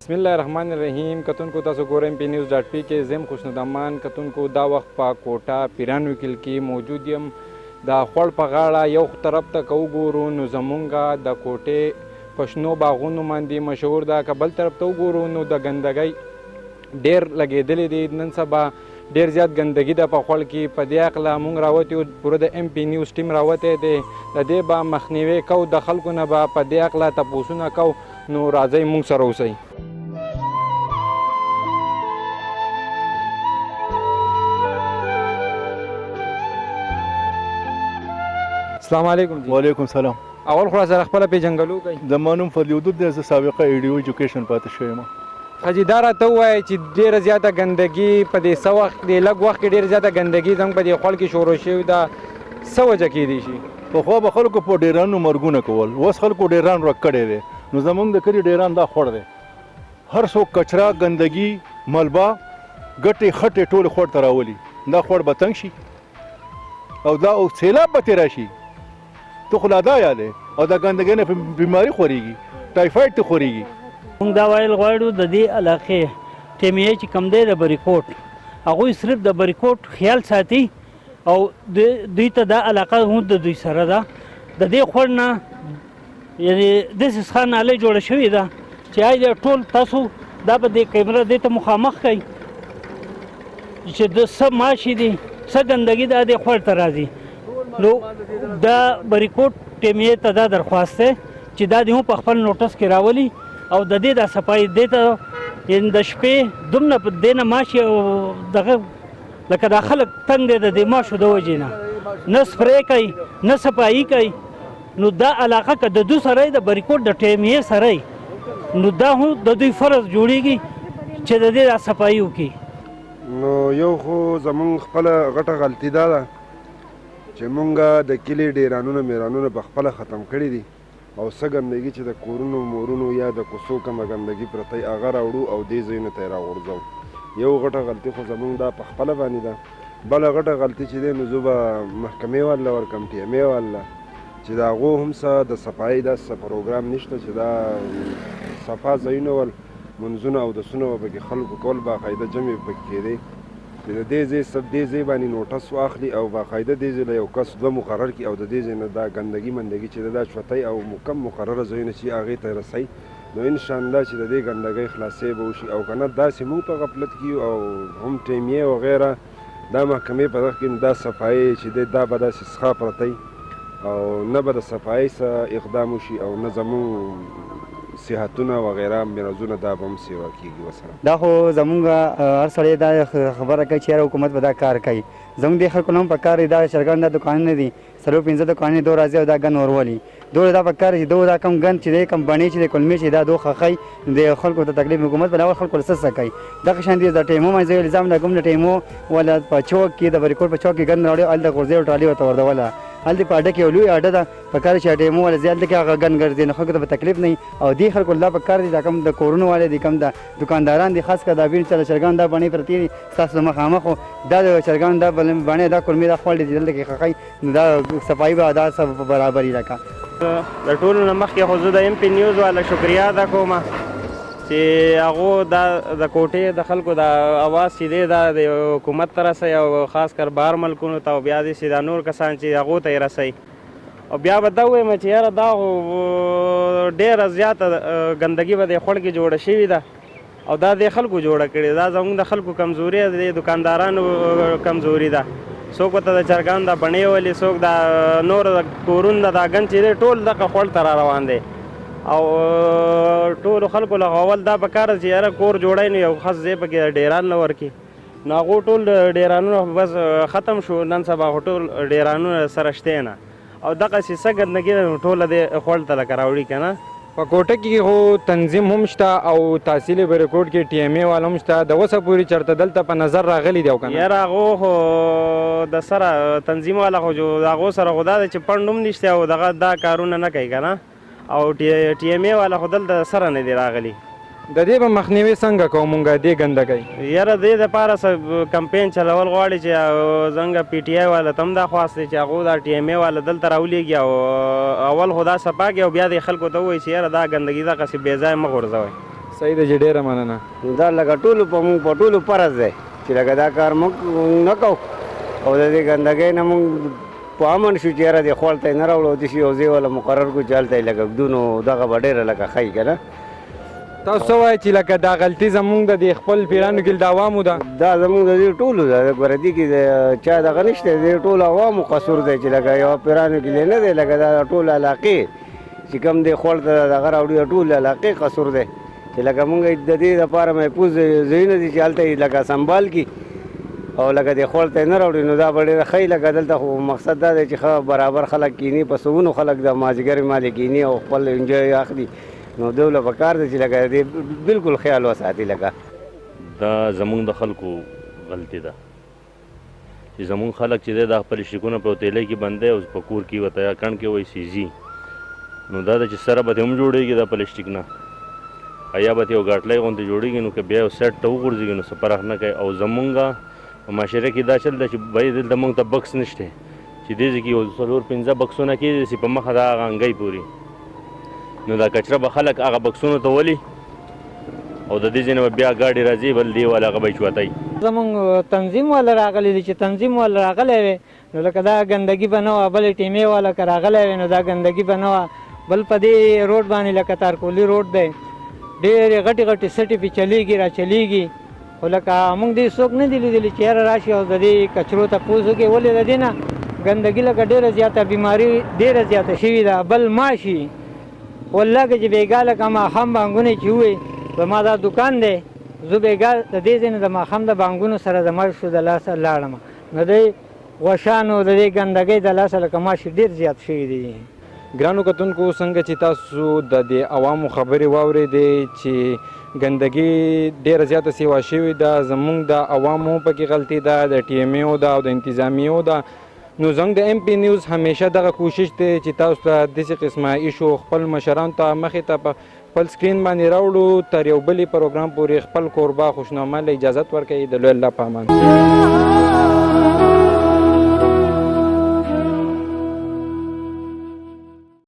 بسم الله الرحمن الرحیم. کتونکو تاسو ګورئ پی نیوز ډاټ پی کې زم خوشنودمان کتونکو دا وخت په کوټه پیران وکیل کې موجود یم. د خوړ په غاړه یو طرف ته که وګورو نو زمونږ د کوټې په شنو باغونو باندې مشهور ده، که بل طرف ته وګورو نو د ګندګۍ ډېر لګېدلی دی. نن سبا ډېر زیات ګندګي ده په خوړ کې. په دې هکله موږ راوتي یو، پوره د ایم پی نیوز ټیم راوتی دی. د دې به مخنیوی کوو، د خلکو نه به په دې هکله تپوسونه کوو. نو راځئ موږ سره اوسئ. السلام علیکم جی. وعلیکم سلام. اول خو سره خپله پېژنګلو کوئ. زما نوم فضل ودود دی. زه سابقه ایډیو ایجوکیشن پاتې شوی یم. ښه جي، دا راته ووایئ چې ډېره زیاته ګندګي په دې څه وخت کې، لږ وخت کې ډېره زیاته ګندګي زموږ په دې خوړ کې شروع شوې ده. څه وجه کیدی شي؟ پخوا به خلکو په ډیرانو مرګونه کول، اوس خلکو ډیران ورک کړی دی. نو زمونږ د کلي ډیران دا خوړ دی. هر څوک کچره، ګندګي، ملبه، ګټې خټې ټولې خوړ ته راولي. دا خوړ به تنګ شي او دا سیلاب به تېره شي. ته خو لا دا یادې او دا ګندګۍ نه بیماري خورېږي، ټایفاید ته خورېږي. موږ دا ویل غواړو د دې علاقې ټیمیه چې کوم دی د بریکوټ، هغوی صرف د بریکوټ خیال ساتي او دوی ته دا علاقه هم د دوی سره ده. د دې خوړ نه یعنې داسې څښا نالۍ جوړه شوې ده چې آی ټول تاسو دا به د کیمره دې ته مخامخ کوئ چې د څه ماشي دي، څه ګندګي دا دې خوړ ته راځي. نو دا بریکوټ ټیمیې ته دا درخواست دی چې دا دې هم په خپل نوټس کې راولي او د دې دا صفایي دې ته یعنې د شپې دومره په دې نه ماشي او دغه لکه دا خلک تنګ دی د دې ماشو د وجې نه سپری کوي نه صفایي کوي. نو دا علاقه که د دوی سره د بریکوټ د ټیمیې سره نو دا هم د دوی فرض جوړیږي چې د دې دا صفایي وکړي. نو یو خو زمونږ خپله غټه غلطي دا ده چې مونږ د کلي ډیرانونه میرانونه په خپله ختم کړي دي او څه ګندګي چې د کورونو مورونو یا د کوڅو کومه ګندګي پرته وي هغه راوړو او دې ځایونو ته یې راغورځوو. یو غټه غلطي خو زمونږ دا په خپله باندې ده. بله غټه غلطي چې دی نو زه به محکمې والا ورکړم، ټیمې والا چې د هغو هم څه د صفایي داسې څه پروګرام نشته چې دا صفا ځایونه ول منځونه اودسونه به پکې خلکو کول، باقاعده جمع پکې کېدی چې د دې ځای دې ځای باندې نوټس واخلي او باقاعده دې ځای له یو کس دوه مقرر کړي او د دې ځای نه دا ګندګي مندګي چې دا چوتۍ او کم مقرره ځایونه چې هغې ته رسئ نو انشاءالله چې د دې ګندګۍ خلاصې به وشي. او که نه داسې موږ په غفلت کې او هم ټیمیې وغیره دا محکمې په دغه کې نو دا صفایي چې دی دا به داسې څښا پرته او نه به د صفایي څه اقدام وشي او نه زمونږ صحتونه وغیره مرضونه دا به هم سیوا کېږي. وسلام. دا خو زمونږ هر سړی دا خبره کوي چې حکومت به دا کار کوي. زمونږ دې خلکو نه هم په کار دی دا چرګان دا دوکانونه دي 4-5 دوکانې دو راځي او دا ګن ورولي دو دا په کار چې دو دا کم ګن چې دی کم بڼې چې دی کلمې چې دا دو خخی د خلکو ته تکلیف حکومت به دا خلکو له څه کوي. دغه شان دي د ټیمو باندې الزام د کوم ټیمو ولا په چوک کې د بریکوټ په چوک کې ګن راوړي ال د غورځي او ټالي ورته وردوله هلته په اډه کې یو لوی اډه ده په کار چې ټیمو ولا زیات کې هغه ګن ګرځي نو خلکو ته تکلیف نه او دې خلکو الله په کار دي دا کم د کورونو والے دي کم د دکانداران دي خاص کر دا بین چې چرګان دا باندې پرتی تاسو مخامخ دا چرګان دا باندې دا کورمې دا خپل دي دلته کې خخای نو دا صفایي به ادا سب برابرۍ راکا. د ټولو نه مخکې خو زه د ایم پی نیوز والا شکریا ادا کوم چې هغو دا د کوټې د خلکو د اواز چې دی دا د حکومت ته رسوي او خاص کر بهر ملکونو ته او بیا داسې دا نور کسان چې هغو ته یې رسوي. او بیا به دا ووایم چې یاره دا خو ډېره زیاته ګندګي به د خوړ کې جوړه شوې ده او دا د خلکو جوړه کړې دا زموږ د خلکو کمزوري د دکاندارانو کمزوري ده. څوک ورته د چرګانو دا بڼې ولي، څوک دا نور کورونه دا ګن چې دی ټول دغه خوړ ته را روان دی او ټولو خلکو له اول دا پکار چې یاره کور جوړی نو یو خاص ځای پکې ډیران نه ورکړي نو هغو ټول ډیرانونه بس ختم شو. نن سبا خو ټول ډیرانونه سره شته نه او دغسې څه ګندګي ده نو ټوله دې خوړ ته لکه راوړي که نه. په کوټه کې خو تنظیم هم شته او تحصیل بریکوټ کې ټي ایم اے والا هم شته. د اوسه پورې چېرته دلته په نظر راغلي دي او که نه؟ یاره هغو خو د سره تنظیم والا خو د هغو سره خو دا دی چې پنډ هم نشته او دغه دا کارونه نه کوي که نه او ټي ایم اے والا خو دلته سره نه دی راغلي. د دې به مخنیوی څنګه کوو مونږ دې ګندګۍ؟ یاره دې دپاره څه کمپین چلول غواړي چې زنګه پی ټي آی والا ته هم دا خواست دی چې هغو دا ټي ایم اے والا دلته راولېږي او اول خو دا صفا کړي او بیا دې خلکو ته ووایي چې یاره دا ګندګي دغسې بې ځایه مه غورځوئ. صحیح ده چې ډېره مننه. دا لکه ټولو په موږ په ټولو فرض دی چې لکه دا کار موږ نه کوو او د دې ګندګۍ نه موږ په امن شو چې یاره دې خوړ ته یې نه راوړو داسې یو ځای والا مقرر کړو چې هلته یې لکه ږدو نو دغه به ډېره لکه ښایي که نه. تاسو څه وایئ چې لکه دا غلطي زموږ د دې خپل پیرانو کې د عوامو ده؟ دا زموږ د دې ټولو ده ګوره دې کې د چا دغه نشته د ټولو عوامو قصور دی چې لکه یوه پیرانو کې نه دی لکه دا ټول علاقې چې کوم دی خوړ ته دغه راوړي ټول علاقې قصور دی چې لکه مونږ د دې دپاره محفوظ ځایونه دي چې هلته یې لکه سنبال کړي او لکه دې خوړ ته یې نه راوړي نو دا به ډېره ښه لکه دلته خو مقصد دا دی چې ښه برابر خلک کیني په سوونو خلک د مازدیګر مالې کیني او خپل انجوی اخلي نو دوی له پکار دی چې لکه دې بالکل خیال وساتي. لکه دا زمونږ د خلکو غلطي ده چې زمونږ خلک چې دی دا خپل شیکونه په تیلی کې بند دی او په کور کې ورته یا کڼ کې وایي سیزي نو دا ده چې سره به هم جوړېږي دا پلسټیک نه یا به یو ګاټلی غوندې جوړېږي نو که بیا یو سیټ ته وغورځېږي نو څه فرق نه کوي. او زمونږ په معاشره کې دا چل ده چې بهی دلته مونږ ته بکس نشته چې دې ځای کې یو 4-5 بکسونه کېدي چې په مخه د هغه انګی پورې نو دا کچره به خلک هغه بکسونو ته ولي او د دې ځای نه به بیا ګاډي راځي بل دې والا هغه به یې چوتئ. زمونږ تنظیم والا راغلی دی چې تنظیم والا راغلی وی نو لکه دا ګندګي به نه وه بلې ټیمې والا که راغلی وی نو دا ګندګي به نه وه. بل په دې روډ باندې لکه تارکولي روډ دی ډېرې غټې غټې سټې پې چلیږي را چلیږي خو لکه موږ دې څوک نه دي لیدلي چې یاره راشي او د دې کچرو تپوس وکړي ولې د دې نه ګندګي لکه ډېره زیاته بیماري ډېره زیاته شوې ده. بل ماشي والله که چې بېګا لکه ماښام بانګونه چې ووایي زما دا دکان دی زه بېګا د دې ځای نه د ماښام د بانګونو سره د ماشو د لاسه لاړم نو دی غوښانو د دې ګندګۍ د لاسه لکه ماشي ډېر زیات شوي دي. ګرانو کتونکو څنګه چې تاسو د دې عوامو خبرې واورېدې چې ګندګي ډېره زیاته سیوا شوې ده زموږ د عوامو پکې غلطي ده د ټي ایم ایو ده او د انتظامیو ده نو زموږ د ایم پی نیوز همیشه دغه کوشش دی چې تاسو ته داسې قسمه ایشو خپل مشرانو ته مخې ته په خپل سکرین باندې راوړو تر یو بلې پروګرام پورې خپل کوربه خوشنامه له اجازت ورکوي د لوی الله په امان.